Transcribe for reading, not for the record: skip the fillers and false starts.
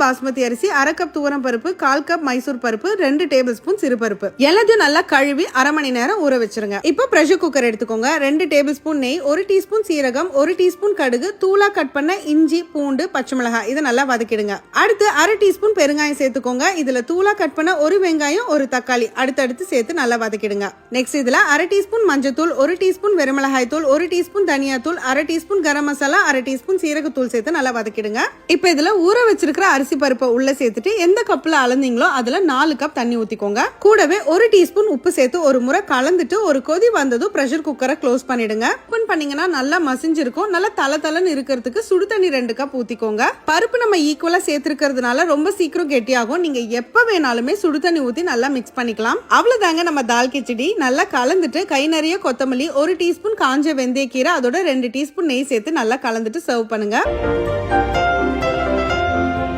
பாஸ்மதி அரிசி, 1/2 கப் துவரம் பருப்பு, 1/4 கப் மைசூர் பருப்பு, 2 டேபிள் ஸ்பூன் சிறு பருப்பு எல்லாத்தையும் நல்லா கழுவி அரை மணி நேரம் ஊற வச்சிருங்க. இப்போ பிரஷர் குக்கர் எடுத்துக்கோங்க. 2 டேபிள் ஸ்பூன் நெய், 1 டீஸ்பூன் சீரகம், 1 டீஸ்பூன் கடுகு, தூளா கட் பண்ண இஞ்சி, பூண்டு, பச்சை மிளகாய் இதை நல்லா வதக்கிடுங்க. அடுத்து 1/2 டீஸ்பூன் பெருங்காயம் சேர்த்துக்கோங்க. இதுல தூளா கட் பண்ண 1 வெங்காயம், 1 தக்காளி அடுத்தடுத்து சேர்த்து நல்லா வதக்கிடுங்க. நெக்ஸ்ட் இதுல 1/2 டீஸ்பூன் மஞ்சத்தூள், 1 டீஸ்பூன் வெறுமிளகாய் தூள், 1 டீஸ்பூன் தனியா தூள், 1/2 டீஸ்பூன் கரம் மசாலா, 1/2 டீஸ்பூன் சீரகத்தூள் சேர்த்து நல்லா வதக்கிடுங்க. இப்போ இதுல ஊற வச்சிருக்கிற அரிசி பருப்பை உள்ள சேர்த்துட்டு எந்த கப்ல அளந்தீங்களோ அதுல 4 கப் தண்ணி ஊத்திக்கோங்க. கூடவே 1 டீஸ்பூன் உப்பு சேர்த்து ஒரு முறை கலந்துட்டு ஒரு கொதி வந்ததும் பிரஷர் குக்கரை க்ளோஸ் பண்ணிடுங்க. ஓபன் பண்ணீங்கன்னா நல்லா மசிஞ்சிருக்கும். நல்லா தளதளன்னு இருக்கிறதுக்கு சுடு தண்ணி 2 கப் ஊத்திக்கோங்க. பருப்பு நம்ம ஈக்குவலா சேர்த்திருக்கிறதுனால ரொம்ப சீக்கிரம் கெட்டியாகும். நீங்க எப்ப வேணாலுமே சுடு தண்ணி ஊத்தி நல்லா மிக்ஸ் பண்ணிக்கலாம். அவ்வளவுதாங்க நம்ம தால் கிச்சடி. நல்லா கலந்துட்டு கை நிறைய கொத்தமல்லி, 1 டீஸ்பூன் காஞ்ச வெந்தயக்கீரை, அதோட 2 டீஸ்பூன் நெய் சேர்த்து நல்லா கலந்துட்டு சர்வ் பண்ணுங்க.